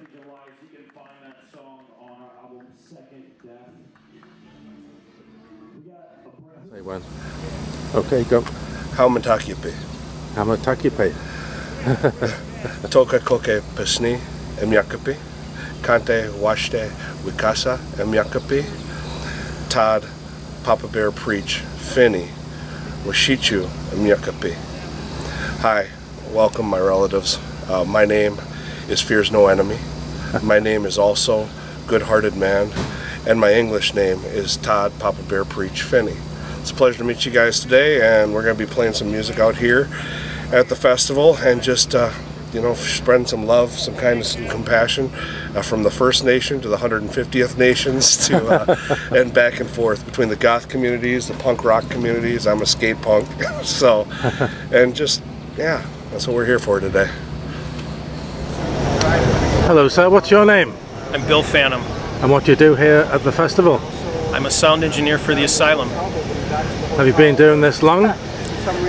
message, Elias. You can find that song on our album Second Death. We got a breath. Say when. Okay, go. Haumatakipe. Haumatakipe. Toka koke pesni emyakapi. Kante washte wikasa emyakapi. Tad Papa Bear Preach Finny Washichu emyakapi. Hi, welcome my relatives. My name is Fears No Enemy. My name is also Good-Hearted Man. And my English name is Todd Papa Bear Preach Finney. It's a pleasure to meet you guys today, and we're going to be playing some music out here at the festival and just, spreading some love, some kindness and compassion from the First Nation to the 150th Nations to and back and forth between the goth communities, the punk rock communities. I'm a skate punk, so, and just, yeah, that's what we're here for today. Hello, sir. What's your name? I'm Bill Phantom. And what do you do here at the festival? I'm a sound engineer for the Asylum. Have you been doing this long?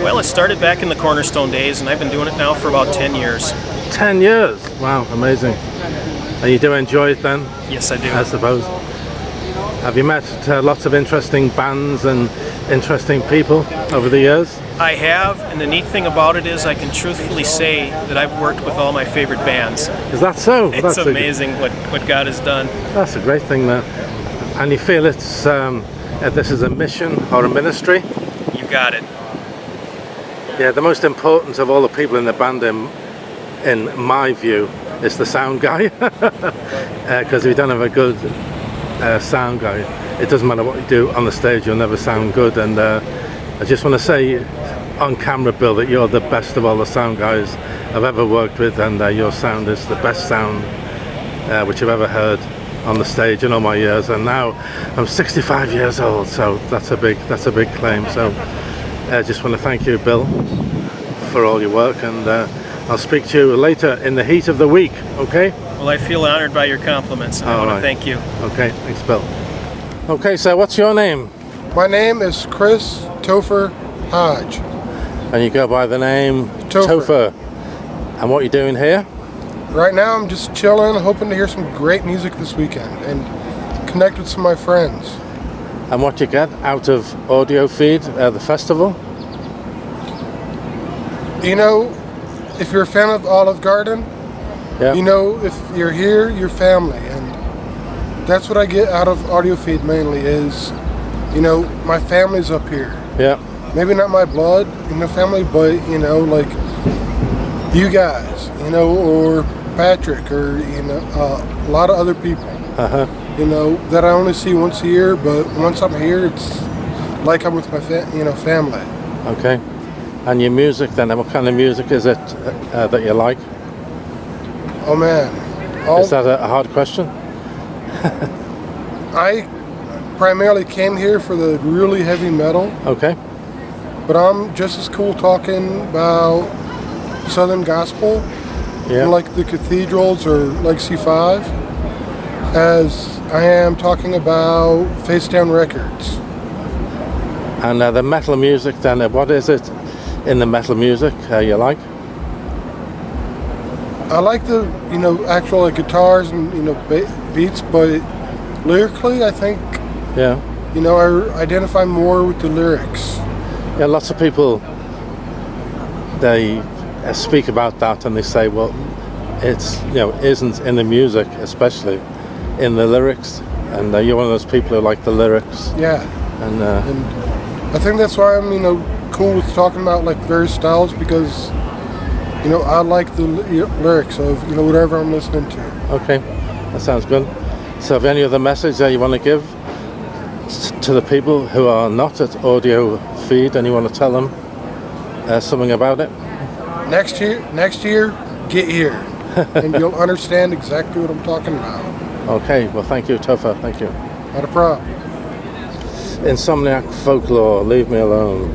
Well, it started back in the Cornerstone days, and I've been doing it now for about 10 years. 10 years? Wow, amazing. And you do enjoy it then? Yes, I do. I suppose. Have you met lots of interesting bands and interesting people over the years? I have, and the neat thing about it is I can truthfully say that I've worked with all my favorite bands. Is that so? It's amazing what God has done. That's a great thing, though. And you feel it's this is a mission or a ministry? You got it. Yeah, the most important of all the people in the band, in my view, is the sound guy. Because if you don't have a good sound guy, it doesn't matter what you do on the stage, you'll never sound good. And I just want to say on camera, Bill, that you're the best of all the sound guys I've ever worked with, and your sound is the best sound which I've ever heard on the stage in all my years. And now I'm 65 years old, so that's a big claim. So I just want to thank you, Bill, for all your work, and I'll speak to you later in the heat of the week. Okay? Well, I feel honored by your compliments, and I want to thank you. Okay, thanks, Bill. Okay, so what's your name? My name is Chris Topher Hodge. And you go by the name Topher. And what are you doing here? Right now I'm just chilling, hoping to hear some great music this weekend and connect with some of my friends. And what you get out of Audiofeed, the festival? You know, if you're a fan of Olive Garden, yeah. You know, if you're here, you're family. And that's what I get out of Audiofeed mainly is, my family's up here. Yeah. Maybe not my blood, family, but, like you guys, or Patrick, or, a lot of other people, that I only see once a year, but once I'm here, it's like I'm with my, family. Okay. And your music then, what kind of music is it that you like? Oh man. Is that a hard question? I primarily came here for the really heavy metal. Okay. But I'm just as cool talking about Southern Gospel, like the Cathedrals or Legacy 5, as I am talking about Face Down Records. And the metal music then, what is it in the metal music you like? I like the, actual guitars and, beats, but lyrically I think, I identify more with the lyrics. Yeah, lots of people, they speak about that and they say, well, it's, isn't in the music, especially in the lyrics. And you're one of those people who like the lyrics. Yeah. And I think that's why I'm, cool with talking about like various styles, because, I like the lyrics of, whatever I'm listening to. Okay, that sounds good. So have any other message that you want to give to the people who are not at Audiofeed, and you want to tell them something about it? Next year, get here, and you'll understand exactly what I'm talking about. Okay, well thank you, Topher, thank you. Not a problem. Insomniac folklore, leave me alone.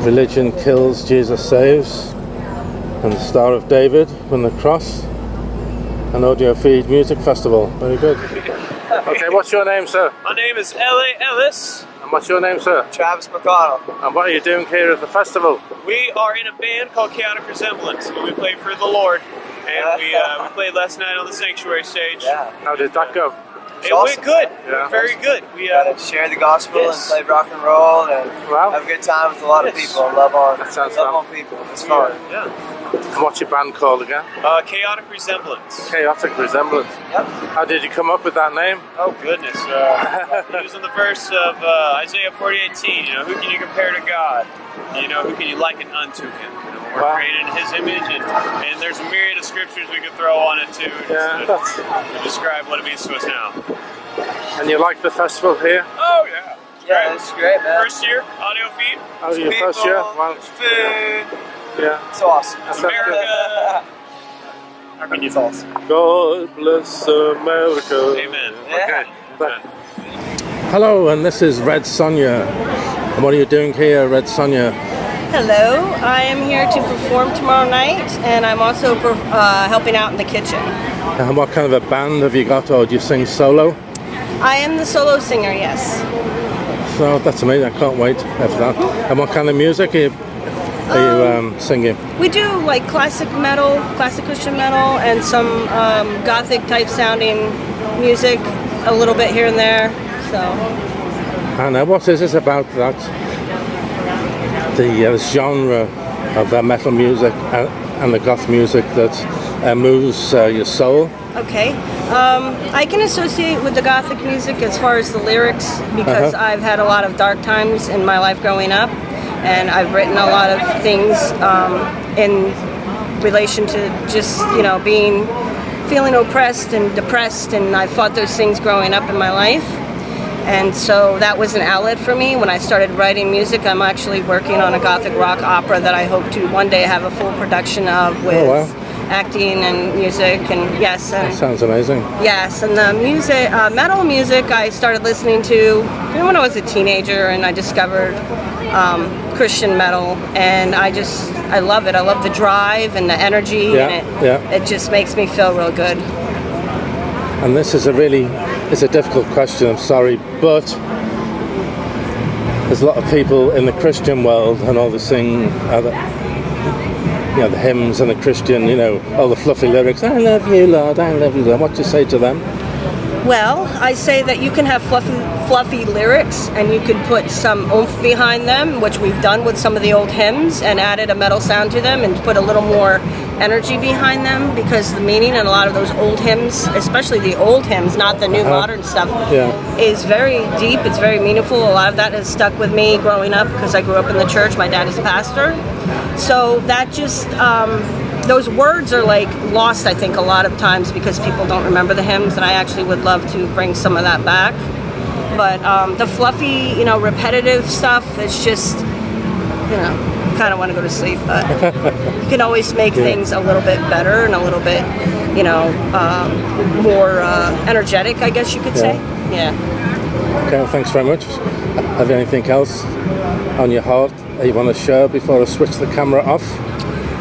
Religion kills, Jesus saves. And the Star of David, when the cross. And Audiofeed Music Festival, very good. Okay, what's your name, sir? My name is Elias. And And what's your name, sir? Travis McConnell. And what are you doing here at the festival? We are in a band called Chaotic Resemblance, and we play for the Lord. And we played last night on the Sanctuary stage. Yeah. How did that go? It awesome, went good. Yeah. Very good. We Gotta share the gospel yes. and play rock and roll and Wow. have a good time with a lot of Yes. people. Love on That sounds people. It's fun. Yeah. And what's your band called again? Chaotic Resemblance. Chaotic Resemblance. Yep. How did you come up with that name? Oh goodness. Using the verse of Isaiah 40:18. You know, who can you compare to God? You know, who can you liken unto Him? You know, we're Wow. created in His image, and there's a myriad of scriptures we could throw on it too, Yeah, just to describe what it means to us now. And you like the festival here? Oh yeah. Yeah, it's great, man. First year, audio feed. Oh, your first year? Wow. It's food. Yeah. It's awesome. That's America. I mean, it's awesome. God bless America. Amen. Yeah. But- Hello, and this is Red Sonja. And what are you doing here, Red Sonja? Hello, I am here to perform tomorrow night, and I'm also helping out in the kitchen. And what kind of a band have you got, or do you sing solo? I am the solo singer, yes. So that's amazing, I can't wait after that. And what kind of music are you singing? We do like classic metal, classic Christian metal, and some gothic type sounding music, a little bit here and there. So. And what is this about that? The genre of metal music and the goth music that moves your soul? Okay. I can associate with the gothic music as far as the lyrics because I've had a lot of dark times in my life growing up, and I've written a lot of things in relation to just, you know, feeling oppressed and depressed, and I fought those things growing up in my life. And so that was an outlet for me. When I started writing music, I'm actually working on a gothic rock opera that I hope to one day have a full production of with acting and music, and yes. And That sounds amazing. yes, and the music, metal music, I started listening to when I was a teenager, and I discovered Christian metal, and I love it. I love the drive and the energy, and it just makes me feel real good. And this is it's a difficult question, I'm sorry, but there's a lot of people in the Christian world and all the the hymns and the Christian, all the fluffy lyrics, I love you, Lord, I love you, Lord. What do you say to them? Well, I say that you can have fluffy lyrics, and you can put some oomph behind them, which we've done with some of the old hymns, and added a metal sound to them and put a little more energy behind them, because the meaning in a lot of those old hymns, especially the old hymns, not the new modern stuff, is very deep. It's very meaningful. A lot of that has stuck with me growing up because I grew up in the church. My dad is a pastor. So that just... those words are like lost, I think, a lot of times because people don't remember the hymns, and I actually would love to bring some of that back. But the fluffy, repetitive stuff, it's just, kind of want to go to sleep. But you can always make things a little bit better and a little bit, more energetic, I guess you could say. Yeah. Okay, well, thanks very much. Have you anything else on your heart that you want to share before I switch the camera off?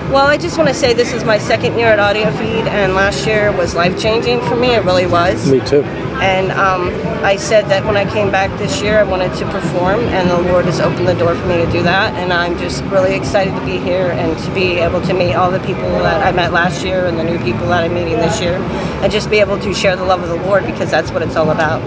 Well, I just want to say this is my second year at Audiofeed, and last year was life-changing for me. It really was. Me too. And I said that when I came back this year, I wanted to perform, and the Lord has opened the door for me to do that. And I'm just really excited to be here and to be able to meet all the people that I met last year and the new people that I'm meeting this year, and just be able to share the love of the Lord, because that's what it's all about.